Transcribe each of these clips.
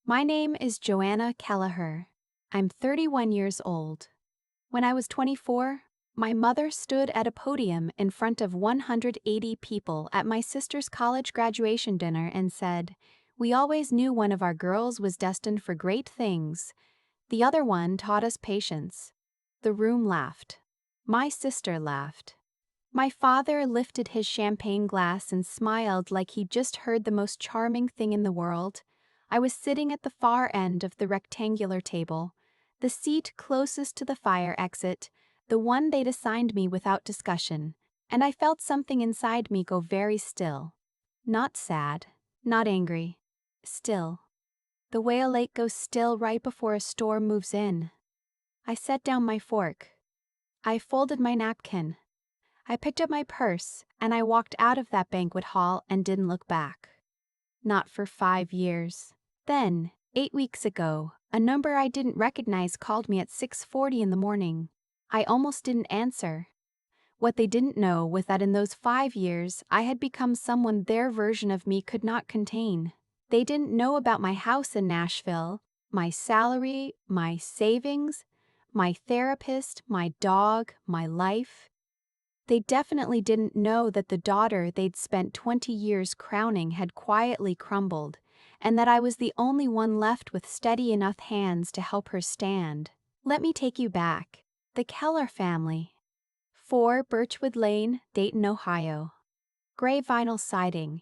My name is Joanna Kelleher. I'm 31 years old. When I was 24, my mother stood at a podium in front of 180 people at my sister's college graduation dinner and said, "We always knew one of our girls was destined for great things. The other one taught us patience." The room laughed. My sister laughed. My father lifted his champagne glass and smiled like he'd just heard the most charming thing in the world. I was sitting at the far end of the rectangular table, the seat closest to the fire exit, the one they'd assigned me without discussion, and I felt something inside me go very still. Not sad, not angry. Still. The way a lake goes still right before a storm moves in. I set down my fork. I folded my napkin. I picked up my purse, and I walked out of that banquet hall and didn't look back. Not for 5 years. Then, 8 weeks ago, a number I didn't recognize called me at 6:40 in the morning. I almost didn't answer. What they didn't know was that in those 5 years I had become someone their version of me could not contain. They didn't know about my house in Nashville, my salary, my savings, my therapist, my dog, my life. They definitely didn't know that the daughter they'd spent 20 years crowning had quietly crumbled, and that I was the only one left with steady enough hands to help her stand. Let me take you back. The Keller family. 4 Birchwood Lane, Dayton, Ohio. Gray vinyl siding.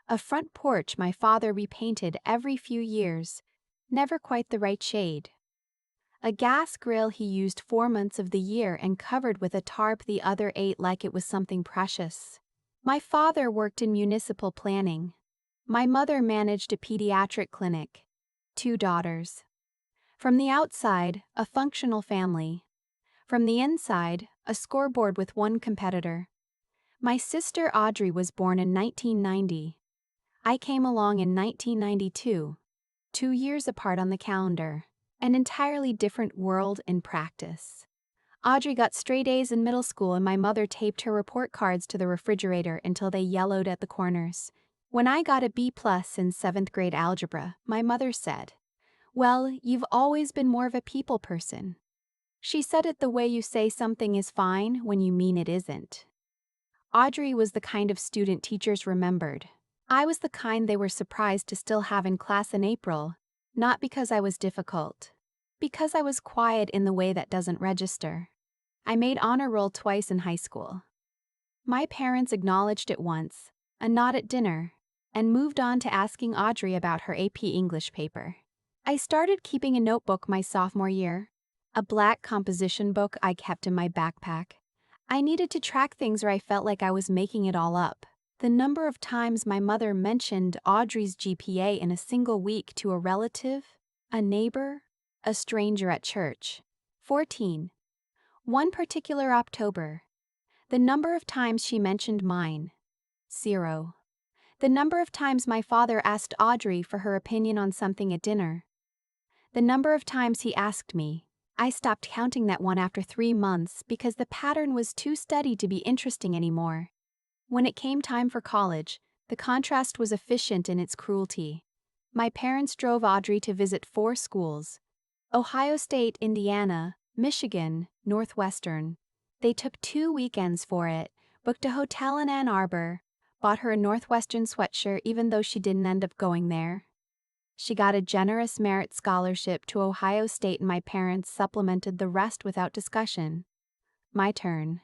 A front porch my father repainted every few years, never quite the right shade. A gas grill he used 4 months of the year and covered with a tarp the other 8 like it was something precious. My father worked in municipal planning. My mother managed a pediatric clinic. 2 daughters. From the outside, a functional family. From the inside, a scoreboard with 1 competitor. My sister Audrey was born in 1990. I came along in 1992, 2 years apart on the calendar. An entirely different world in practice. Audrey got straight A's in middle school and my mother taped her report cards to the refrigerator until they yellowed at the corners. When I got a B+ in 7th grade algebra, my mother said, "Well, you've always been more of a people person." She said it the way you say something is fine when you mean it isn't. Audrey was the kind of student teachers remembered. I was the kind they were surprised to still have in class in April, not because I was difficult. Because I was quiet in the way that doesn't register. I made honor roll twice in high school. My parents acknowledged it once, a nod at dinner, and moved on to asking Audrey about her AP English paper. I started keeping a notebook my sophomore year, a black composition book I kept in my backpack. I needed to track things or I felt like I was making it all up. The number of times my mother mentioned Audrey's GPA in a single week to a relative, a neighbor, a stranger at church. 14. One particular October. The number of times she mentioned mine. 0. The number of times my father asked Audrey for her opinion on something at dinner. The number of times he asked me. I stopped counting that one after 3 months because the pattern was too steady to be interesting anymore. When it came time for college, the contrast was efficient in its cruelty. My parents drove Audrey to visit 4 schools: Ohio State, Indiana, Michigan, Northwestern. They took 2 weekends for it, booked a hotel in Ann Arbor, bought her a Northwestern sweatshirt even though she didn't end up going there. She got a generous merit scholarship to Ohio State and my parents supplemented the rest without discussion. My turn.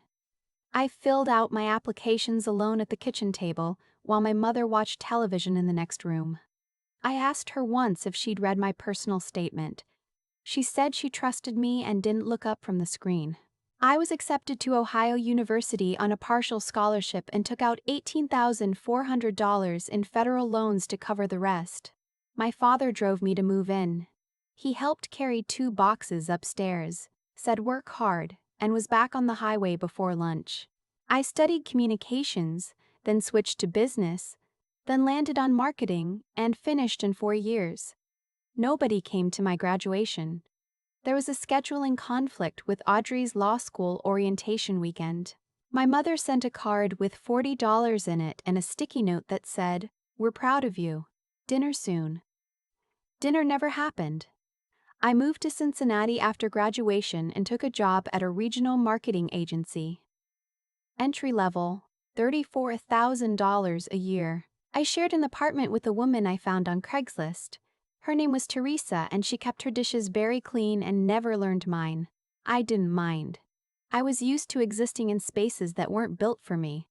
I filled out my applications alone at the kitchen table while my mother watched television in the next room. I asked her once if she'd read my personal statement. She said she trusted me and didn't look up from the screen. I was accepted to Ohio University on a partial scholarship and took out $18,400 in federal loans to cover the rest. My father drove me to move in. He helped carry 2 boxes upstairs, said work hard, and was back on the highway before lunch. I studied communications, then switched to business, then landed on marketing, and finished in 4 years. Nobody came to my graduation. There was a scheduling conflict with Audrey's law school orientation weekend. My mother sent a card with $40 in it and a sticky note that said, "We're proud of you. Dinner soon." Dinner never happened. I moved to Cincinnati after graduation and took a job at a regional marketing agency. Entry level, $34,000 a year. I shared an apartment with a woman I found on Craigslist. Her name was Teresa and she kept her dishes very clean and never learned mine. I didn't mind. I was used to existing in spaces that weren't built for me.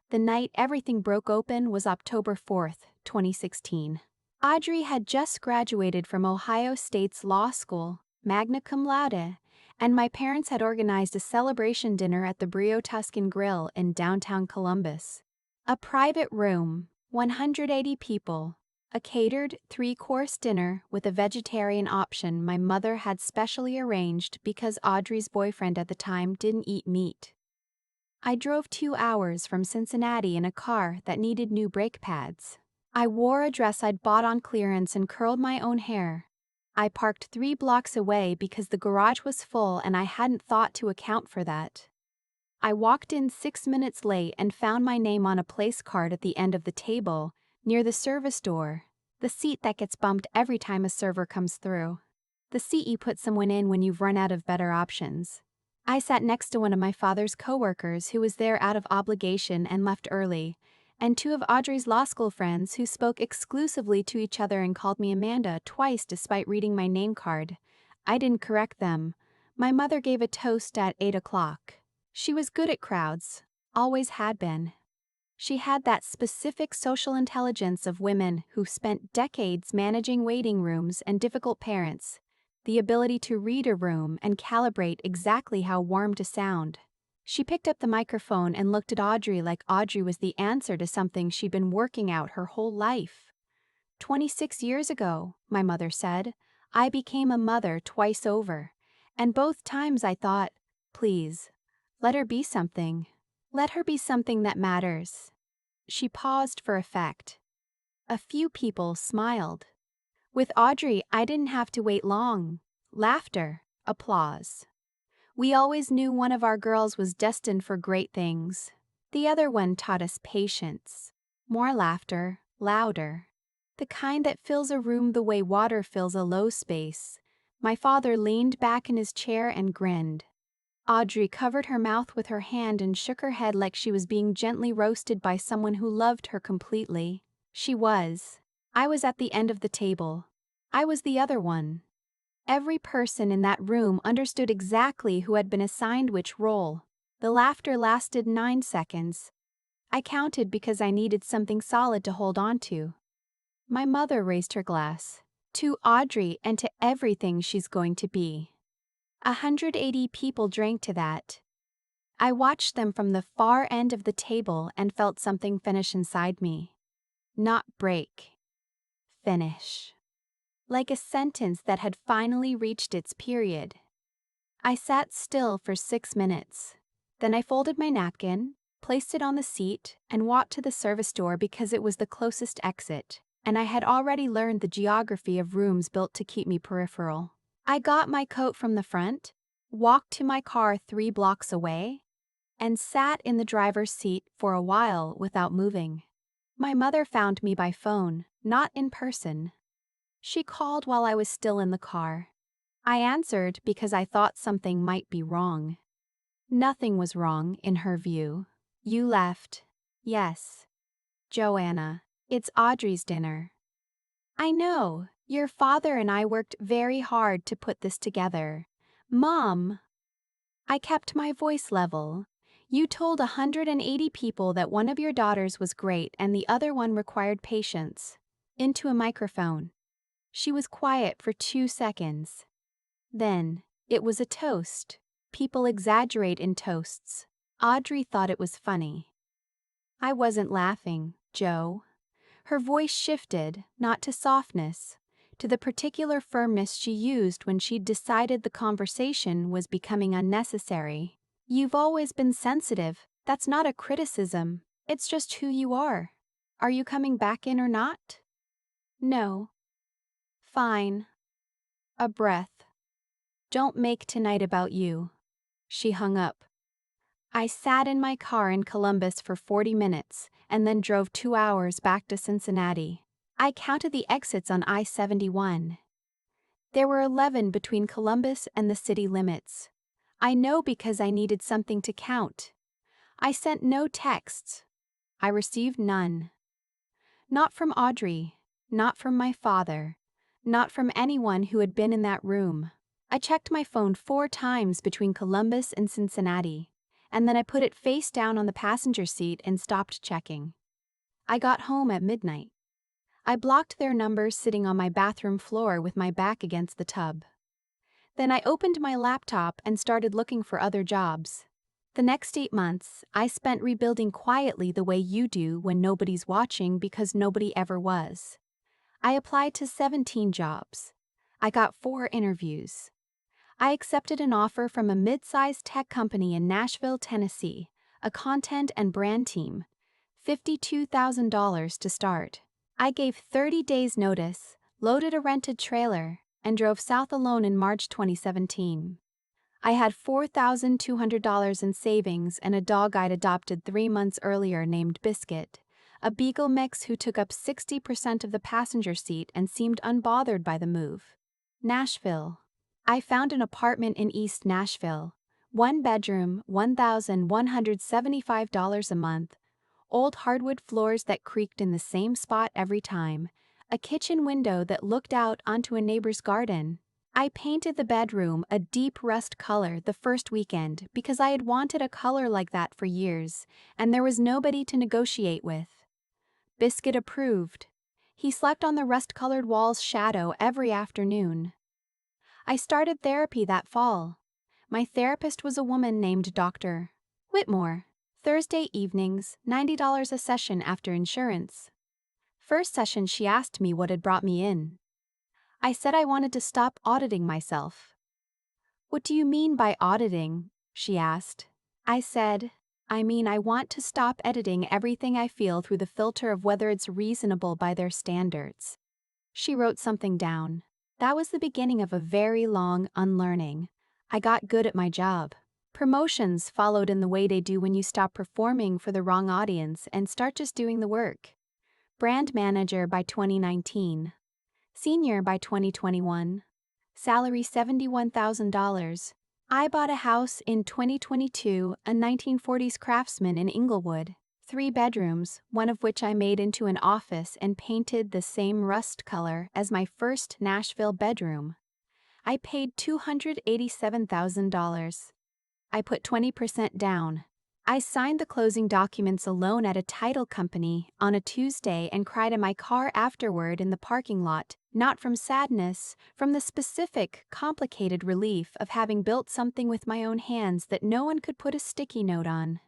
The night everything broke open was October 4th, 2016. Audrey had just graduated from Ohio State's law school, magna cum laude, and my parents had organized a celebration dinner at the Brio Tuscan Grill in downtown Columbus. A private room, 180 people, a catered 3-course dinner with a vegetarian option my mother had specially arranged because Audrey's boyfriend at the time didn't eat meat. I drove 2 hours from Cincinnati in a car that needed new brake pads. I wore a dress I'd bought on clearance and curled my own hair. I parked 3 blocks away because the garage was full and I hadn't thought to account for that. I walked in 6 minutes late and found my name on a place card at the end of the table, near the service door, the seat that gets bumped every time a server comes through. The seat you put someone in when you've run out of better options. I sat next to one of my father's coworkers who was there out of obligation and left early, and 2 of Audrey's law school friends who spoke exclusively to each other and called me Amanda twice despite reading my name card. I didn't correct them. My mother gave a toast at 8 o'clock. She was good at crowds, always had been. She had that specific social intelligence of women who spent decades managing waiting rooms and difficult parents, the ability to read a room and calibrate exactly how warm to sound. She picked up the microphone and looked at Audrey like Audrey was the answer to something she'd been working out her whole life. 26 years ago, my mother said, I became a mother twice over, and both times I thought, please, let her be something. Let her be something that matters. She paused for effect. A few people smiled. With Audrey, I didn't have to wait long. Laughter, applause. We always knew one of our girls was destined for great things. The other one taught us patience. More laughter, louder. The kind that fills a room the way water fills a low space. My father leaned back in his chair and grinned. Audrey covered her mouth with her hand and shook her head like she was being gently roasted by someone who loved her completely. She was. I was at the end of the table. I was the other one. Every person in that room understood exactly who had been assigned which role. The laughter lasted 9 seconds. I counted because I needed something solid to hold on to. My mother raised her glass. To Audrey and to everything she's going to be. 180 people drank to that. I watched them from the far end of the table and felt something finish inside me. Not break. Finish. Like a sentence that had finally reached its period. I sat still for 6 minutes. Then I folded my napkin, placed it on the seat, and walked to the service door because it was the closest exit, and I had already learned the geography of rooms built to keep me peripheral. I got my coat from the front, walked to my car 3 blocks away, and sat in the driver's seat for a while without moving. My mother found me by phone, not in person. She called while I was still in the car. I answered because I thought something might be wrong. Nothing was wrong, in her view. You left. Yes. Joanna, it's Audrey's dinner. I know. Your father and I worked very hard to put this together. Mom! I kept my voice level. You told 180 people that one of your daughters was great and the other one required patience. Into a microphone. She was quiet for 2 seconds. Then, it was a toast. People exaggerate in toasts. Audrey thought it was funny. I wasn't laughing, Joe. Her voice shifted, not to softness, to the particular firmness she used when she'd decided the conversation was becoming unnecessary. You've always been sensitive. That's not a criticism. It's just who you are. Are you coming back in or not? No. Fine. A breath. Don't make tonight about you. She hung up. I sat in my car in Columbus for 40 minutes and then drove 2 hours back to Cincinnati. I counted the exits on I-71. There were 11 between Columbus and the city limits. I know because I needed something to count. I sent no texts. I received none. Not from Audrey, not from my father, not from anyone who had been in that room. I checked my phone 4 times between Columbus and Cincinnati, and then I put it face down on the passenger seat and stopped checking. I got home at midnight. I blocked their numbers sitting on my bathroom floor with my back against the tub. Then I opened my laptop and started looking for other jobs. The next 8 months, I spent rebuilding quietly the way you do when nobody's watching because nobody ever was. I applied to 17 jobs. I got 4 interviews. I accepted an offer from a mid-sized tech company in Nashville, Tennessee, a content and brand team, $52,000 to start. I gave 30 days notice, loaded a rented trailer, and drove south alone in March 2017. I had $4,200 in savings and a dog I'd adopted 3 months earlier named Biscuit, a beagle mix who took up 60% of the passenger seat and seemed unbothered by the move. Nashville. I found an apartment in East Nashville, 1 bedroom, $1,175 a month, old hardwood floors that creaked in the same spot every time, a kitchen window that looked out onto a neighbor's garden. I painted the bedroom a deep rust color the first weekend because I had wanted a color like that for years, and there was nobody to negotiate with. Biscuit approved. He slept on the rust-colored wall's shadow every afternoon. I started therapy that fall. My therapist was a woman named Dr. Whitmore. Thursday evenings, $90 a session after insurance. First session she asked me what had brought me in. I said I wanted to stop auditing myself. "What do you mean by auditing?" she asked. I said, I want to stop editing everything I feel through the filter of whether it's reasonable by their standards. She wrote something down. That was the beginning of a very long unlearning. I got good at my job. Promotions followed in the way they do when you stop performing for the wrong audience and start just doing the work. Brand manager by 2019. Senior by 2021. Salary $71,000. I bought a house in 2022, a 1940s craftsman in Inglewood. 3 bedrooms, one of which I made into an office and painted the same rust color as my first Nashville bedroom. I paid $287,000. I put 20% down. I signed the closing documents alone at a title company on a Tuesday and cried in my car afterward in the parking lot, not from sadness, from the specific, complicated relief of having built something with my own hands that no one could put a sticky note on.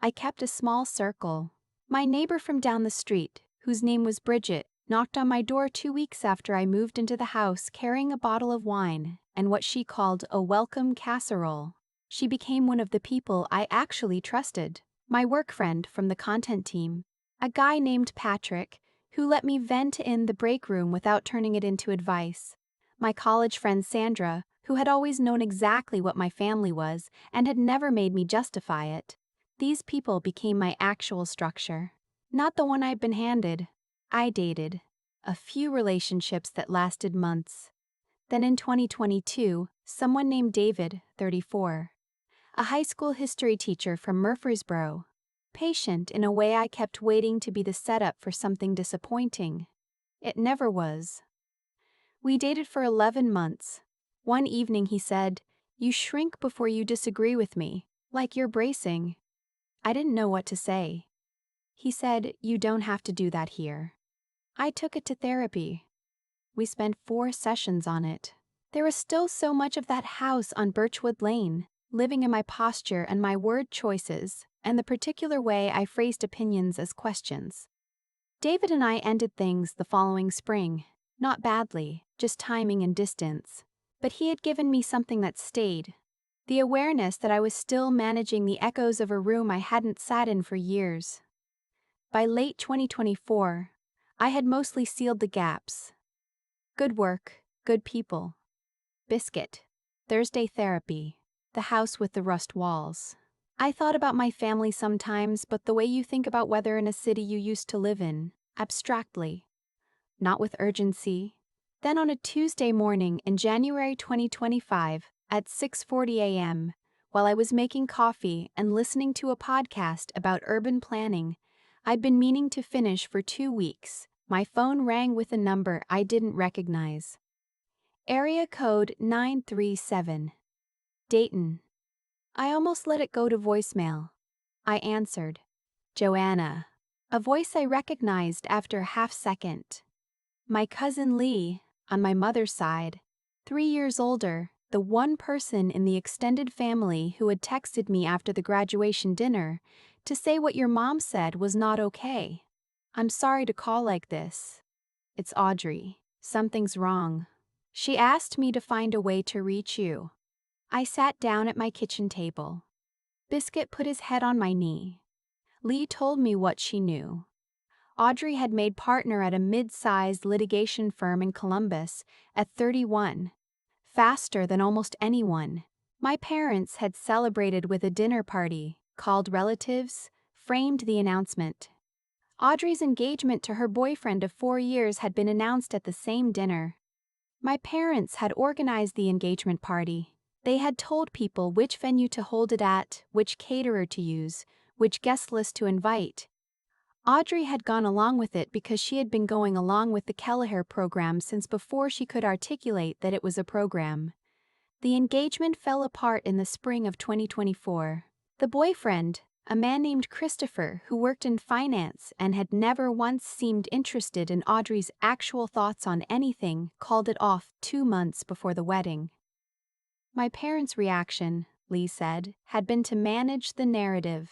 I kept a small circle. My neighbor from down the street, whose name was Bridget, knocked on my door 2 weeks after I moved into the house carrying a bottle of wine and what she called a welcome casserole. She became one of the people I actually trusted. My work friend from the content team, a guy named Patrick, who let me vent in the break room without turning it into advice. My college friend Sandra, who had always known exactly what my family was and had never made me justify it. These people became my actual structure. Not the one I'd been handed. I dated a few relationships that lasted months. Then in 2022, someone named David, 34. A high school history teacher from Murfreesboro. Patient in a way I kept waiting to be the setup for something disappointing. It never was. We dated for 11 months. One evening he said, "You shrink before you disagree with me, like you're bracing." I didn't know what to say. He said, "You don't have to do that here." I took it to therapy. We spent 4 sessions on it. There was still so much of that house on Birchwood Lane, living in my posture and my word choices, and the particular way I phrased opinions as questions. David and I ended things the following spring, not badly, just timing and distance. But he had given me something that stayed. The awareness that I was still managing the echoes of a room I hadn't sat in for years. By late 2024, I had mostly sealed the gaps. Good work, good people. Biscuit. Thursday therapy. The house with the rust walls. I thought about my family sometimes, but the way you think about weather in a city you used to live in, abstractly. Not with urgency. Then on a Tuesday morning in January 2025, at 6:40 a.m., while I was making coffee and listening to a podcast about urban planning I'd been meaning to finish for 2 weeks, my phone rang with a number I didn't recognize. Area code 937. Dayton. I almost let it go to voicemail. I answered. Joanna. A voice I recognized after a half-second. My cousin Lee, on my mother's side, 3 years older, the one person in the extended family who had texted me after the graduation dinner to say what your mom said was not okay. I'm sorry to call like this. It's Audrey. Something's wrong. She asked me to find a way to reach you. I sat down at my kitchen table. Biscuit put his head on my knee. Lee told me what she knew. Audrey had made partner at a mid-sized litigation firm in Columbus at 31. Faster than almost anyone. My parents had celebrated with a dinner party, called relatives, framed the announcement. Audrey's engagement to her boyfriend of 4 years had been announced at the same dinner. My parents had organized the engagement party. They had told people which venue to hold it at, which caterer to use, which guest list to invite. Audrey had gone along with it because she had been going along with the Kelleher program since before she could articulate that it was a program. The engagement fell apart in the spring of 2024. The boyfriend, a man named Christopher who worked in finance and had never once seemed interested in Audrey's actual thoughts on anything, called it off 2 months before the wedding. My parents' reaction, Lee said, had been to manage the narrative.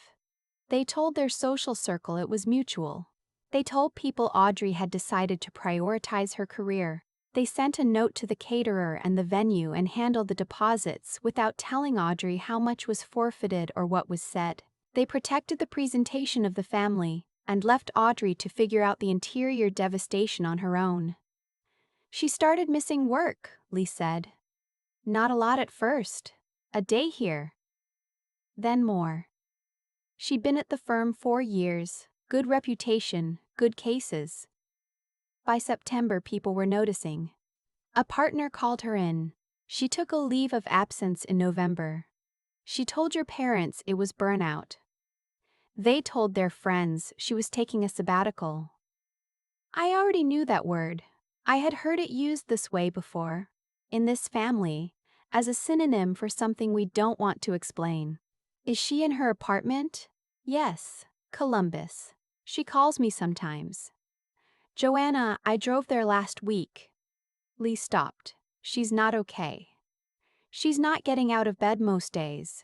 They told their social circle it was mutual. They told people Audrey had decided to prioritize her career. They sent a note to the caterer and the venue and handled the deposits without telling Audrey how much was forfeited or what was said. They protected the presentation of the family and left Audrey to figure out the interior devastation on her own. She started missing work, Lee said. Not a lot at first. A day here. Then more. She'd been at the firm 4 years, good reputation, good cases. By September, people were noticing. A partner called her in. She took a leave of absence in November. She told your parents it was burnout. They told their friends she was taking a sabbatical. I already knew that word. I had heard it used this way before, in this family, as a synonym for something we don't want to explain. Is she in her apartment? Yes, Columbus. She calls me sometimes. Joanna, I drove there last week. Lee stopped. She's not okay. She's not getting out of bed most days.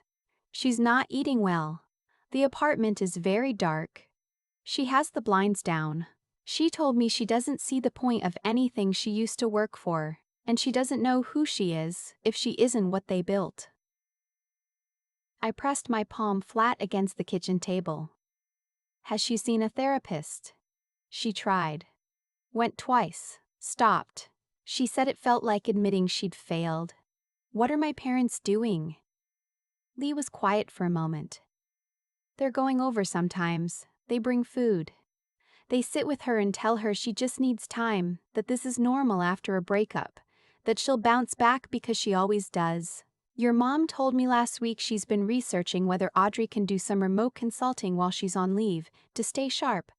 She's not eating well. The apartment is very dark. She has the blinds down. She told me she doesn't see the point of anything she used to work for, and she doesn't know who she is if she isn't what they built. I pressed my palm flat against the kitchen table. Has she seen a therapist? She tried. Went twice. Stopped. She said it felt like admitting she'd failed. What are my parents doing? Lee was quiet for a moment. They're going over sometimes. They bring food. They sit with her and tell her she just needs time, that this is normal after a breakup, that she'll bounce back because she always does. Your mom told me last week she's been researching whether Audrey can do some remote consulting while she's on leave, to stay sharp.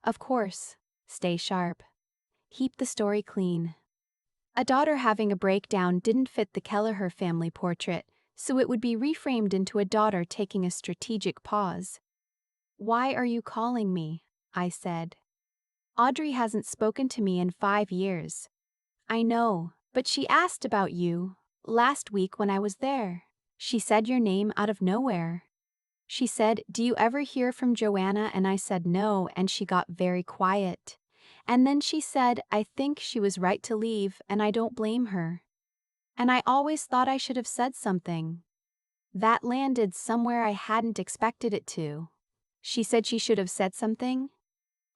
Of course, stay sharp. Keep the story clean. A daughter having a breakdown didn't fit the Kelleher family portrait, so it would be reframed into a daughter taking a strategic pause. Why are you calling me? I said. Audrey hasn't spoken to me in 5 years. I know, but she asked about you. Last week when I was there, she said your name out of nowhere. She said, "Do you ever hear from Joanna?" And I said no, and she got very quiet. And then she said, I think she was right to leave, and I don't blame her. And I always thought I should have said something. That landed somewhere I hadn't expected it to. She said she should have said something?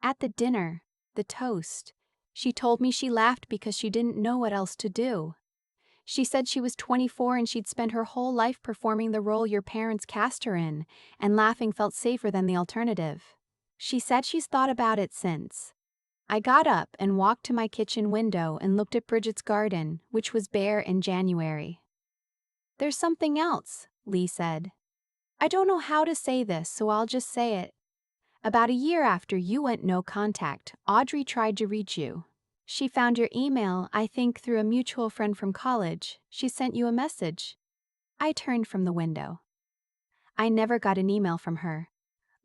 At the dinner, the toast. She told me she laughed because she didn't know what else to do. She said she was 24 and she'd spent her whole life performing the role your parents cast her in, and laughing felt safer than the alternative. She said she's thought about it since. I got up and walked to my kitchen window and looked at Bridget's garden, which was bare in January. "There's something else," Lee said. "I don't know how to say this, so I'll just say it. About a year after you went no contact, Audrey tried to reach you. She found your email, I think through a mutual friend from college. She sent you a message." I turned from the window. "I never got an email from her."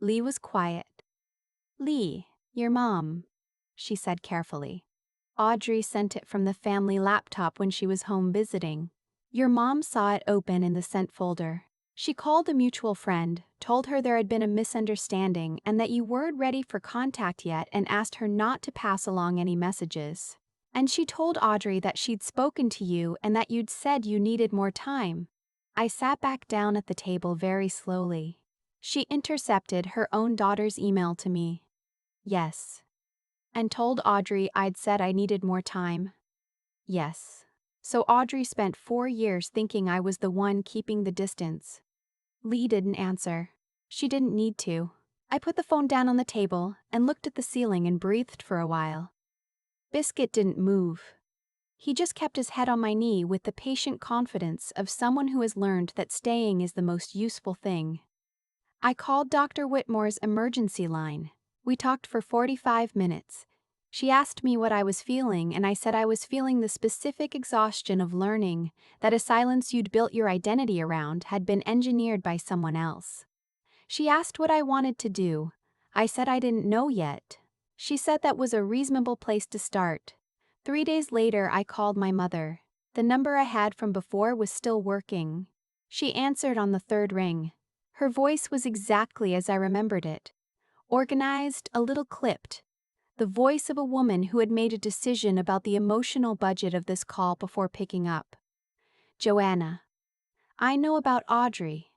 Lee was quiet. "Lee, your mom," she said carefully. "Audrey sent it from the family laptop when she was home visiting. Your mom saw it open in the sent folder. She called a mutual friend, told her there had been a misunderstanding and that you weren't ready for contact yet and asked her not to pass along any messages. And she told Audrey that she'd spoken to you and that you'd said you needed more time." I sat back down at the table very slowly. She intercepted her own daughter's email to me. "Yes." "And told Audrey I'd said I needed more time." "Yes." "So Audrey spent 4 years thinking I was the one keeping the distance." Lee didn't answer. She didn't need to. I put the phone down on the table and looked at the ceiling and breathed for a while. Biscuit didn't move. He just kept his head on my knee with the patient confidence of someone who has learned that staying is the most useful thing. I called Dr. Whitmore's emergency line. We talked for 45 minutes. She asked me what I was feeling, and I said I was feeling the specific exhaustion of learning that a silence you'd built your identity around had been engineered by someone else. She asked what I wanted to do. I said I didn't know yet. She said that was a reasonable place to start. 3 days later, I called my mother. The number I had from before was still working. She answered on the 3rd ring. Her voice was exactly as I remembered it. Organized, a little clipped. The voice of a woman who had made a decision about the emotional budget of this call before picking up. "Joanna, I know about Audrey."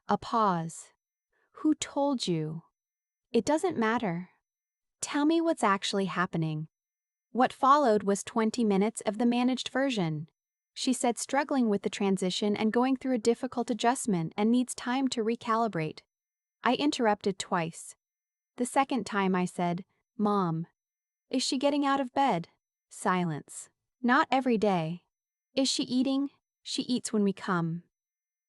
A pause. "Who told you?" "It doesn't matter. Tell me what's actually happening." What followed was 20 minutes of the managed version. She said struggling with the transition and going through a difficult adjustment and needs time to recalibrate. I interrupted twice. The second time I said, "Mom, is she getting out of bed?" Silence. "Not every day." "Is she eating?" "She eats when we come."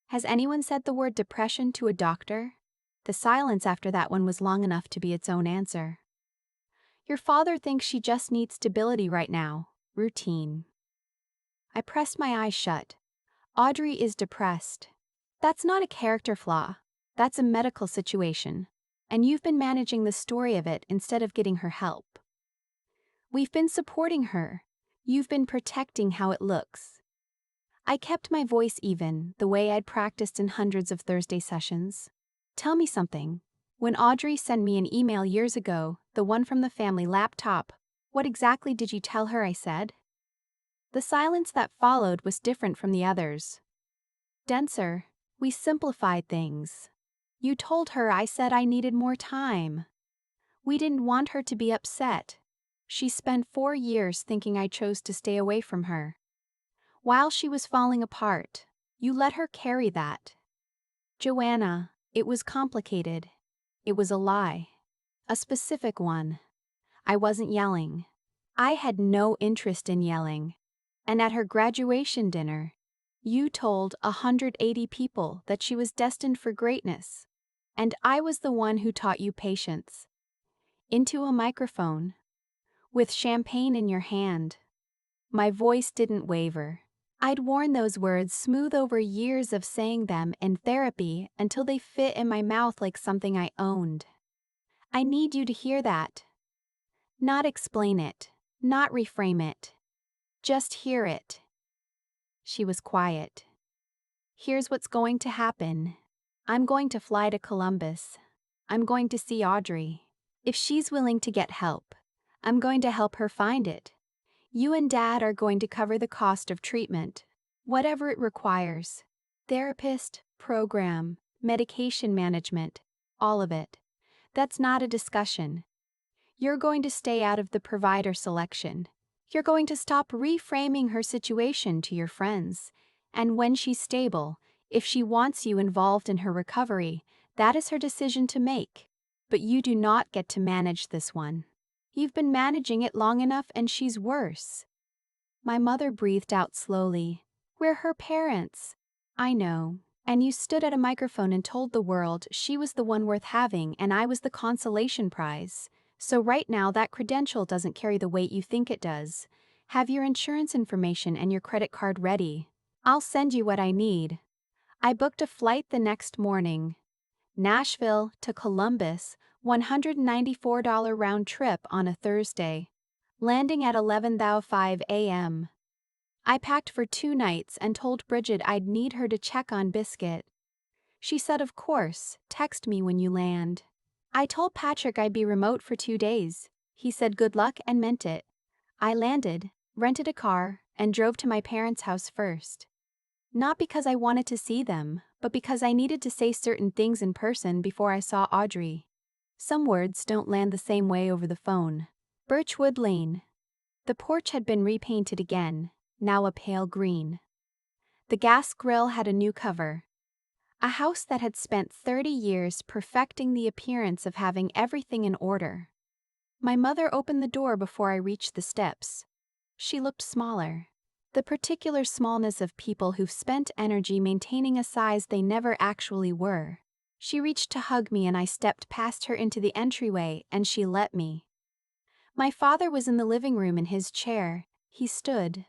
"Has anyone said the word depression to a doctor?" The silence after that one was long enough to be its own answer. "Your father thinks she just needs stability right now. Routine." I pressed my eyes shut. "Audrey is depressed. That's not a character flaw. That's a medical situation. And you've been managing the story of it instead of getting her help. We've been supporting her. You've been protecting how it looks." I kept my voice even, the way I'd practiced in hundreds of Thursday sessions. "Tell me something. When Audrey sent me an email years ago, the one from the family laptop, what exactly did you tell her I said?" The silence that followed was different from the others. Denser. We simplified things. "You told her I said I needed more time. We didn't want her to be upset. She spent 4 years thinking I chose to stay away from her. While she was falling apart, you let her carry that." "Joanna, it was complicated. It was a lie. A specific one. I wasn't yelling. I had no interest in yelling. And at her graduation dinner, you told 180 people that she was destined for greatness. And I was the one who taught you patience." Into a microphone. With champagne in your hand. My voice didn't waver. I'd worn those words smooth over years of saying them in therapy until they fit in my mouth like something I owned. I need you to hear that. Not explain it, not reframe it. Just hear it. She was quiet. "Here's what's going to happen. I'm going to fly to Columbus. I'm going to see Audrey. If she's willing to get help, I'm going to help her find it. You and Dad are going to cover the cost of treatment, whatever it requires. Therapist, program, medication management, all of it. That's not a discussion. You're going to stay out of the provider selection. You're going to stop reframing her situation to your friends. And when she's stable, if she wants you involved in her recovery, that is her decision to make. But you do not get to manage this one." You've been managing it long enough and she's worse. My mother breathed out slowly. We're her parents. I know. And you stood at a microphone and told the world she was the one worth having and I was the consolation prize. So right now that credential doesn't carry the weight you think it does. Have your insurance information and your credit card ready. I'll send you what I need. I booked a flight the next morning. Nashville to Columbus, $194 round trip on a Thursday. Landing at 11:05 a.m. I packed for 2 nights and told Bridget I'd need her to check on Biscuit. She said, of course, text me when you land. I told Patrick I'd be remote for 2 days. He said good luck and meant it. I landed, rented a car, and drove to my parents' house first. Not because I wanted to see them, but because I needed to say certain things in person before I saw Audrey. Some words don't land the same way over the phone. Birchwood Lane. The porch had been repainted again, now a pale green. The gas grill had a new cover. A house that had spent 30 years perfecting the appearance of having everything in order. My mother opened the door before I reached the steps. She looked smaller. The particular smallness of people who've spent energy maintaining a size they never actually were. She reached to hug me and I stepped past her into the entryway and she let me. My father was in the living room in his chair. He stood.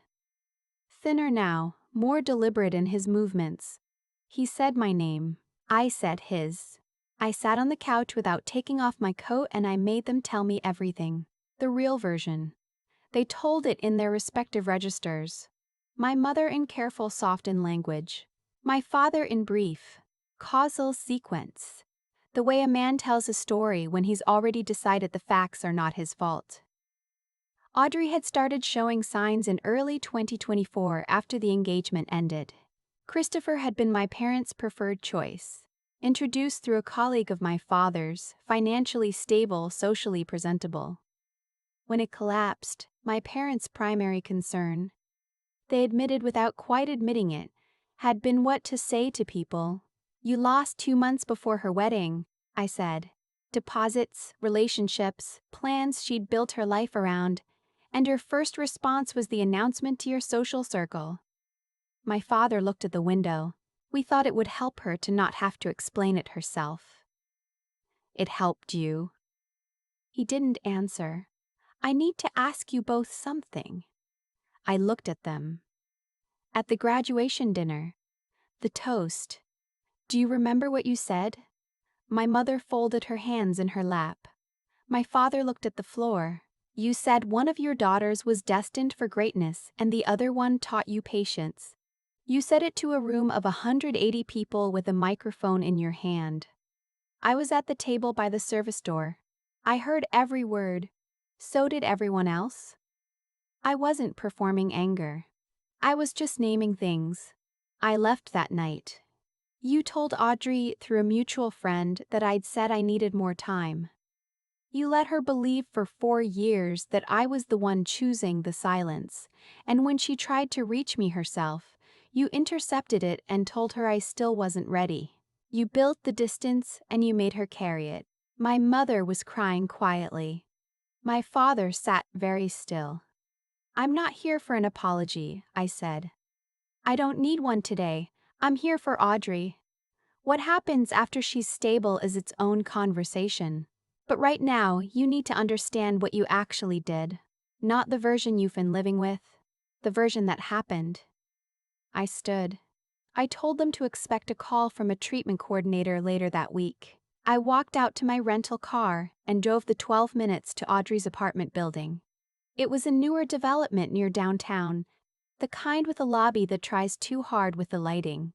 Thinner now, more deliberate in his movements. He said my name. I said his. I sat on the couch without taking off my coat and I made them tell me everything. The real version. They told it in their respective registers. My mother in careful softened language. My father in brief, causal sequence. The way a man tells a story when he's already decided the facts are not his fault. Audrey had started showing signs in early 2024 after the engagement ended. Christopher had been my parents' preferred choice. Introduced through a colleague of my father's, financially stable, socially presentable. When it collapsed, my parents' primary concern, they admitted without quite admitting it, had been what to say to people. You lost 2 months before her wedding, I said. Deposits, relationships, plans she'd built her life around, and your first response was the announcement to your social circle. My father looked at the window. We thought it would help her to not have to explain it herself. It helped you. He didn't answer. I need to ask you both something. I looked at them. At the graduation dinner, the toast. Do you remember what you said? My mother folded her hands in her lap. My father looked at the floor. You said one of your daughters was destined for greatness and the other one taught you patience. You said it to a room of 180 people with a microphone in your hand. I was at the table by the service door. I heard every word. So did everyone else. I wasn't performing anger. I was just naming things. I left that night. You told Audrey through a mutual friend that I'd said I needed more time. You let her believe for 4 years that I was the one choosing the silence, and when she tried to reach me herself, you intercepted it and told her I still wasn't ready. You built the distance and you made her carry it. My mother was crying quietly. My father sat very still. I'm not here for an apology, I said. I don't need one today. I'm here for Audrey. What happens after she's stable is its own conversation. But right now, you need to understand what you actually did. Not the version you've been living with. The version that happened. I stood. I told them to expect a call from a treatment coordinator later that week. I walked out to my rental car and drove the 12 minutes to Audrey's apartment building. It was a newer development near downtown, the kind with a lobby that tries too hard with the lighting.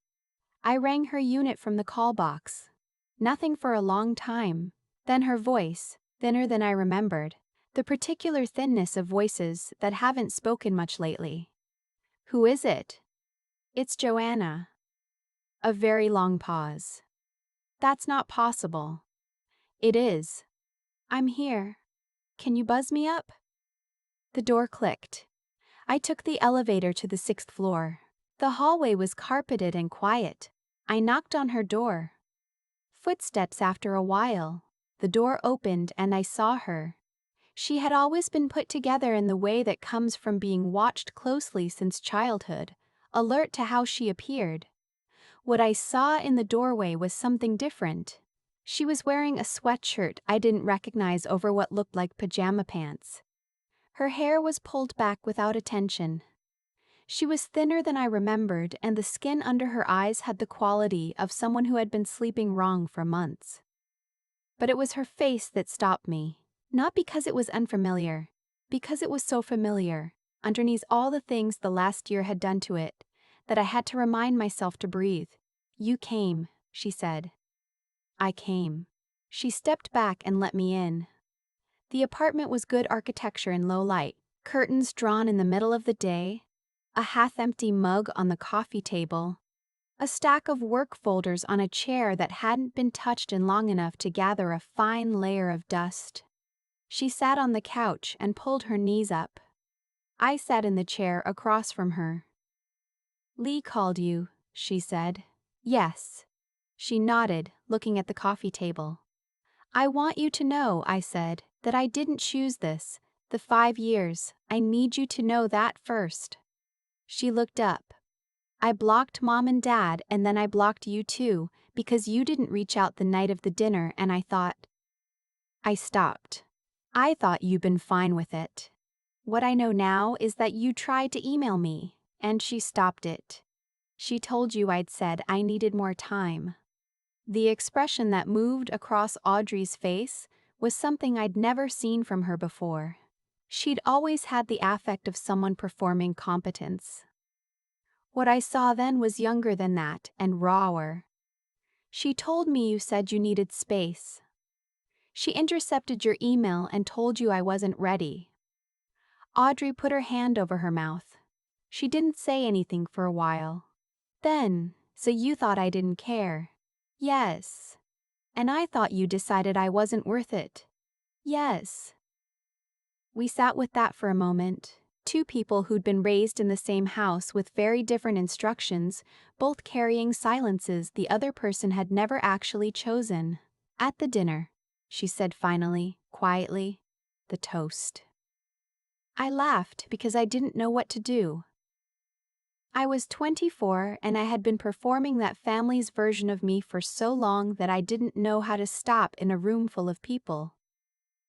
I rang her unit from the call box. Nothing for a long time. Then her voice, thinner than I remembered, the particular thinness of voices that haven't spoken much lately. Who is it? It's Joanna. A very long pause. That's not possible. It is. I'm here. Can you buzz me up? The door clicked. I took the elevator to the 6th floor. The hallway was carpeted and quiet. I knocked on her door. Footsteps after a while. The door opened and I saw her. She had always been put together in the way that comes from being watched closely since childhood, alert to how she appeared. What I saw in the doorway was something different. She was wearing a sweatshirt I didn't recognize over what looked like pajama pants. Her hair was pulled back without attention. She was thinner than I remembered, and the skin under her eyes had the quality of someone who had been sleeping wrong for months. But it was her face that stopped me. Not because it was unfamiliar, because it was so familiar, underneath all the things the last year had done to it, that I had to remind myself to breathe. "You came," she said. I came. She stepped back and let me in. The apartment was good architecture in low light, curtains drawn in the middle of the day, a half-empty mug on the coffee table, a stack of work folders on a chair that hadn't been touched in long enough to gather a fine layer of dust. She sat on the couch and pulled her knees up. I sat in the chair across from her. "Lee called you," she said. "Yes." She nodded, looking at the coffee table. "I want you to know," I said, "that I didn't choose this. The 5 years, I need you to know that first." She looked up. "I blocked Mom and Dad, and then I blocked you too, because you didn't reach out the night of the dinner, and I thought..." I stopped. "I thought you'd been fine with it. What I know now is that you tried to email me, and she stopped it. She told you I'd said I needed more time." The expression that moved across Audrey's face was something I'd never seen from her before. She'd always had the affect of someone performing competence. What I saw then was younger than that and rawer. "She told me you said you needed space. She intercepted your email and told you I wasn't ready." Audrey put her hand over her mouth. She didn't say anything for a while. "Then, so you thought I didn't care?" "Yes." "And I thought you decided I wasn't worth it." "Yes." We sat with that for a moment. Two people who'd been raised in the same house with very different instructions, both carrying silences the other person had never actually chosen. "At the dinner," she said finally, quietly, "the toast." I laughed because I didn't know what to do. I was 24 and I had been performing that family's version of me for so long that I didn't know how to stop in a room full of people.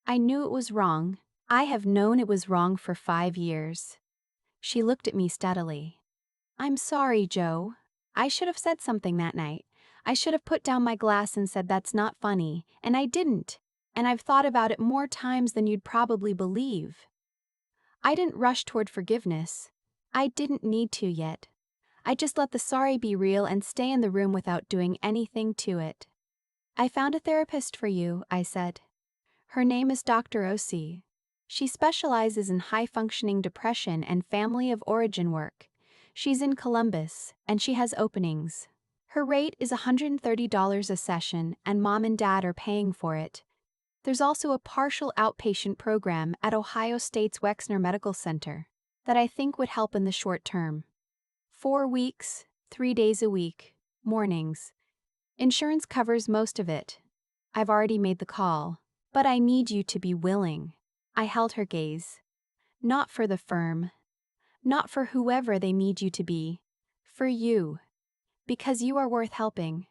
I knew it was wrong. I have known it was wrong for 5 years. She looked at me steadily. "I'm sorry, Joe. I should have said something that night. I should have put down my glass and said that's not funny, and I didn't. And I've thought about it more times than you'd probably believe. I didn't rush toward forgiveness. I didn't need to yet. I just let the sorry be real and stay in the room without doing anything to it." "I found a therapist for you," I said. "Her name is Dr. Osi. She specializes in high-functioning depression and family of origin work. She's in Columbus, and she has openings. Her rate is $130 a session, and Mom and Dad are paying for it. There's also a partial outpatient program at Ohio State's Wexner Medical Center that I think would help in the short term. 4 weeks, 3 days a week, mornings. Insurance covers most of it. I've already made the call, but I need you to be willing." I held her gaze. "Not for the firm. Not for whoever they need you to be. For you. Because you are worth helping.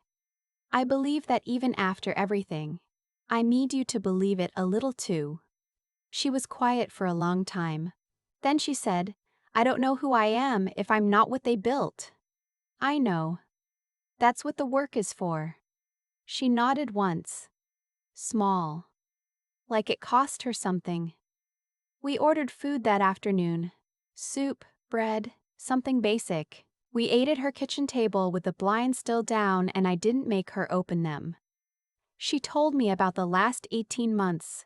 I believe that even after everything. I need you to believe it a little too." She was quiet for a long time. Then she said, "I don't know who I am if I'm not what they built." "I know. That's what the work is for." She nodded once. Small. Like it cost her something. We ordered food that afternoon. Soup, bread, something basic. We ate at her kitchen table with the blinds still down, and I didn't make her open them. She told me about the last 18 months.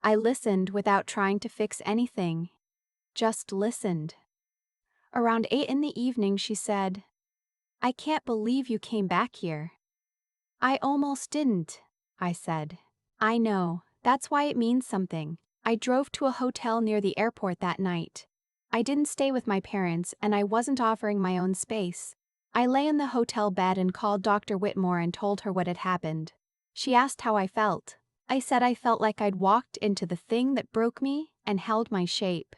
I listened without trying to fix anything. Just listened. Around 8 in the evening she said, "I can't believe you came back here." "I almost didn't," I said. "I know. That's why it means something. I drove to a hotel near the airport that night. I didn't stay with my parents, and I wasn't offering my own space. I lay in the hotel bed and called Dr. Whitmore and told her what had happened. She asked how I felt. I said I felt like I'd walked into the thing that broke me and held my shape.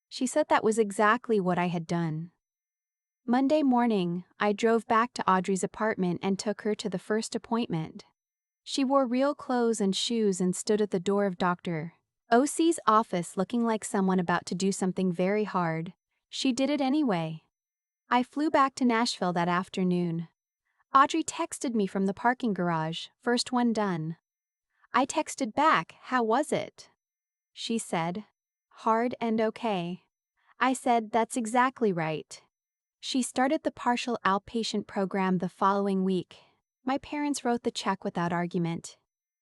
She said that was exactly what I had done. Monday morning, I drove back to Audrey's apartment and took her to the first appointment. She wore real clothes and shoes and stood at the door of Dr. OC's office looking like someone about to do something very hard. She did it anyway. I flew back to Nashville that afternoon. Audrey texted me from the parking garage, first one done. I texted back, "How was it?" She said, "Hard and okay." I said, "That's exactly right." She started the partial outpatient program the following week. My parents wrote the check without argument.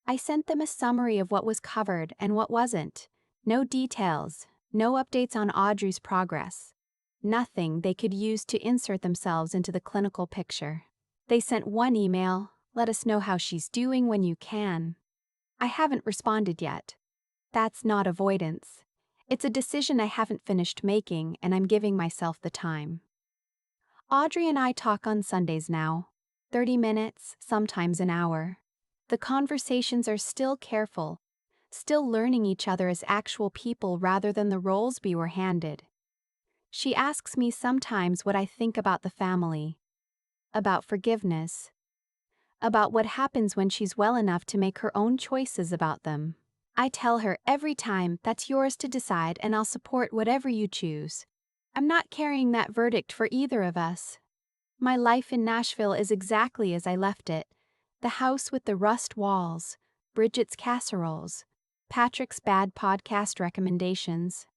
I sent them a summary of what was covered and what wasn't. No details, no updates on Audrey's progress. Nothing they could use to insert themselves into the clinical picture. They sent one email, "Let us know how she's doing when you can." I haven't responded yet. That's not avoidance. It's a decision I haven't finished making, and I'm giving myself the time. Audrey and I talk on Sundays now. 30 minutes, sometimes an hour. The conversations are still careful, still learning each other as actual people rather than the roles we were handed. She asks me sometimes what I think about the family, about forgiveness, about what happens when she's well enough to make her own choices about them. I tell her every time, "That's yours to decide and I'll support whatever you choose." I'm not carrying that verdict for either of us. My life in Nashville is exactly as I left it. The house with the rust walls, Bridget's casseroles, Patrick's bad podcast recommendations.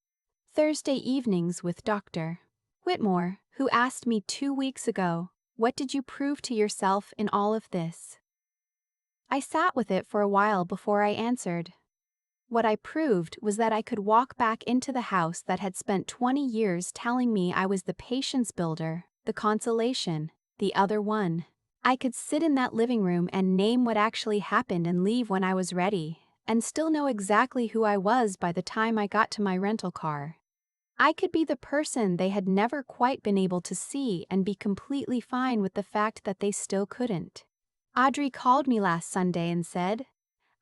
Thursday evenings with Dr. Whitmore, who asked me 2 weeks ago, "What did you prove to yourself in all of this?" I sat with it for a while before I answered. What I proved was that I could walk back into the house that had spent 20 years telling me I was the patience builder, the consolation, the other one. I could sit in that living room and name what actually happened and leave when I was ready, and still know exactly who I was by the time I got to my rental car. I could be the person they had never quite been able to see and be completely fine with the fact that they still couldn't. Audrey called me last Sunday and said,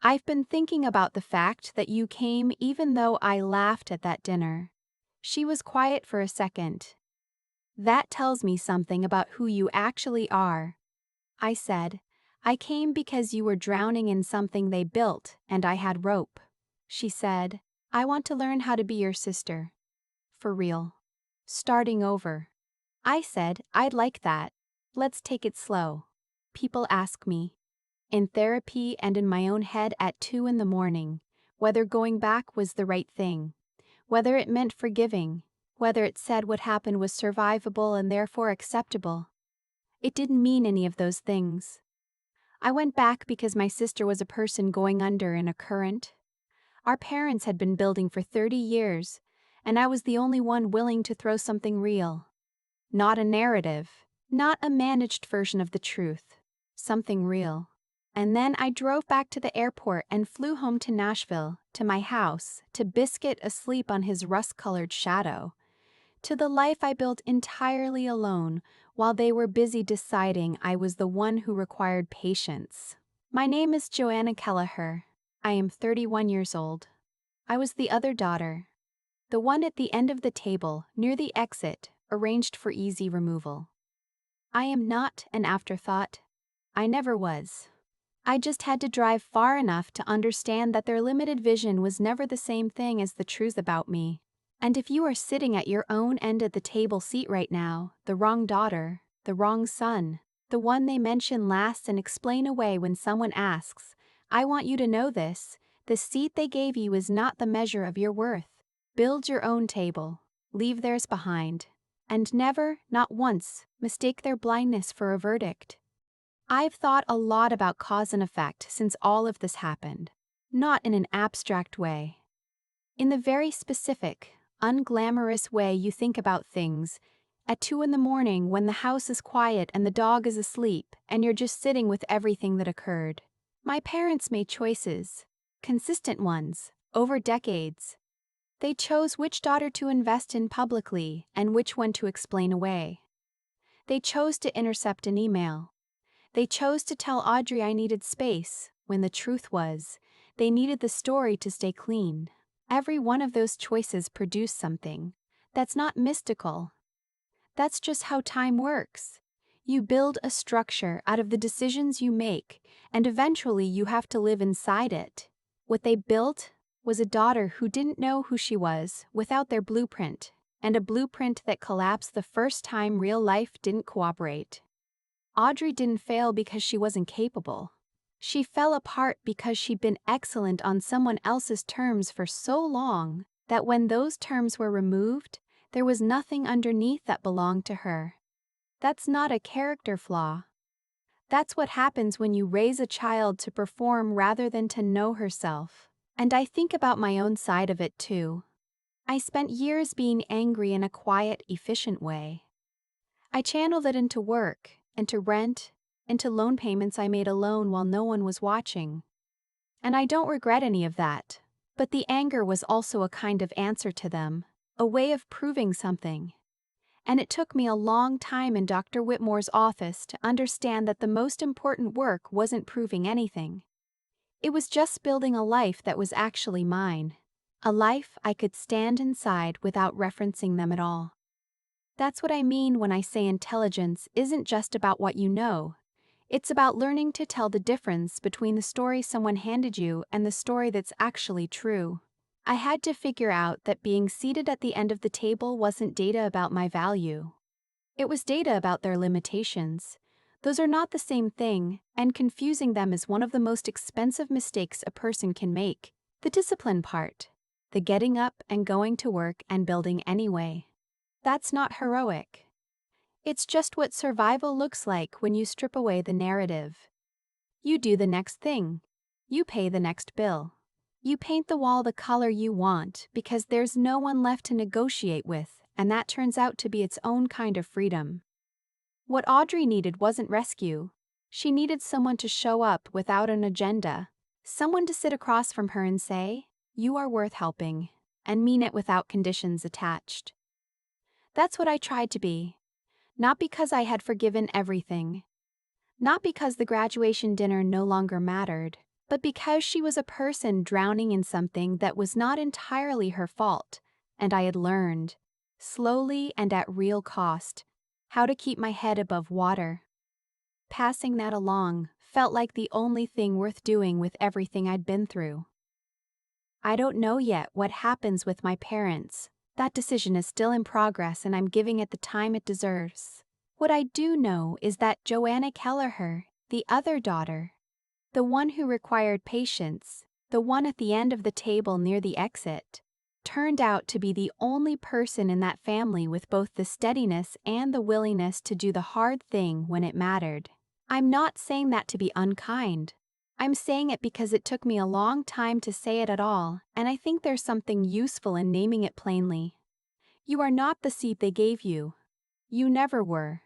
"I've been thinking about the fact that you came even though I laughed at that dinner." She was quiet for a second. "That tells me something about who you actually are." I said, "I came because you were drowning in something they built and I had rope." She said, "I want to learn how to be your sister. For real. Starting over." I said, "I'd like that. Let's take it slow." People ask me, in therapy and in my own head at 2 in the morning, whether going back was the right thing, whether it meant forgiving, whether it said what happened was survivable and therefore acceptable. It didn't mean any of those things. I went back because my sister was a person going under in a current. Our parents had been building for 30 years, and I was the only one willing to throw something real. Not a narrative, not a managed version of the truth, something real. And then I drove back to the airport and flew home to Nashville, to my house, to Biscuit asleep on his rust-colored shadow, to the life I built entirely alone while they were busy deciding I was the one who required patience. My name is Joanna Kelleher. I am 31 years old. I was the other daughter, the one at the end of the table, near the exit, arranged for easy removal. I am not an afterthought. I never was. I just had to drive far enough to understand that their limited vision was never the same thing as the truth about me. And if you are sitting at your own end of the table seat right now, the wrong daughter, the wrong son, the one they mention last and explain away when someone asks, I want you to know this, the seat they gave you is not the measure of your worth. Build your own table, leave theirs behind, and never, not once, mistake their blindness for a verdict. I've thought a lot about cause and effect since all of this happened, not in an abstract way. In the very specific, unglamorous way you think about things, at 2 in the morning when the house is quiet and the dog is asleep and you're just sitting with everything that occurred. My parents made choices, consistent ones, over decades. They chose which daughter to invest in publicly and which one to explain away. They chose to intercept an email. They chose to tell Audrey I needed space, when the truth was, They needed the story to stay clean. Every one of those choices produced something. That's not mystical. That's just how time works. You build a structure out of the decisions you make, and eventually you have to live inside it. What they built was a daughter who didn't know who she was without their blueprint, and a blueprint that collapsed the first time real life didn't cooperate. Audrey didn't fail because she wasn't capable. She fell apart because she'd been excellent on someone else's terms for so long that when those terms were removed, there was nothing underneath that belonged to her. That's not a character flaw. That's what happens when you raise a child to perform rather than to know herself. And I think about my own side of it too. I spent years being angry in a quiet, efficient way. I channeled it into work, into rent, into loan payments I made alone while no one was watching. And I don't regret any of that. But the anger was also a kind of answer to them, a way of proving something. And it took me a long time in Dr. Whitmore's office to understand that the most important work wasn't proving anything. It was just building a life that was actually mine. A life I could stand inside without referencing them at all. That's what I mean when I say intelligence isn't just about what you know. It's about learning to tell the difference between the story someone handed you and the story that's actually true. I had to figure out that being seated at the end of the table wasn't data about my value. It was data about their limitations. Those are not the same thing, and confusing them is one of the most expensive mistakes a person can make. The discipline part. The getting up and going to work and building anyway. That's not heroic. It's just what survival looks like when you strip away the narrative. You do the next thing. You pay the next bill. You paint the wall the color you want because there's no one left to negotiate with, and that turns out to be its own kind of freedom. What Audrey needed wasn't rescue. She needed someone to show up without an agenda, someone to sit across from her and say, "You are worth helping," and mean it without conditions attached. That's what I tried to be. Not because I had forgiven everything. Not because the graduation dinner no longer mattered, but because she was a person drowning in something that was not entirely her fault, and I had learned, slowly and at real cost, how to keep my head above water. Passing that along felt like the only thing worth doing with everything I'd been through. I don't know yet what happens with my parents. That decision is still in progress and I'm giving it the time it deserves. What I do know is that Joanna Kelleher, the other daughter, the one who required patience, the one at the end of the table near the exit, turned out to be the only person in that family with both the steadiness and the willingness to do the hard thing when it mattered. I'm not saying that to be unkind. I'm saying it because it took me a long time to say it at all, and I think there's something useful in naming it plainly. You are not the seat they gave you. You never were.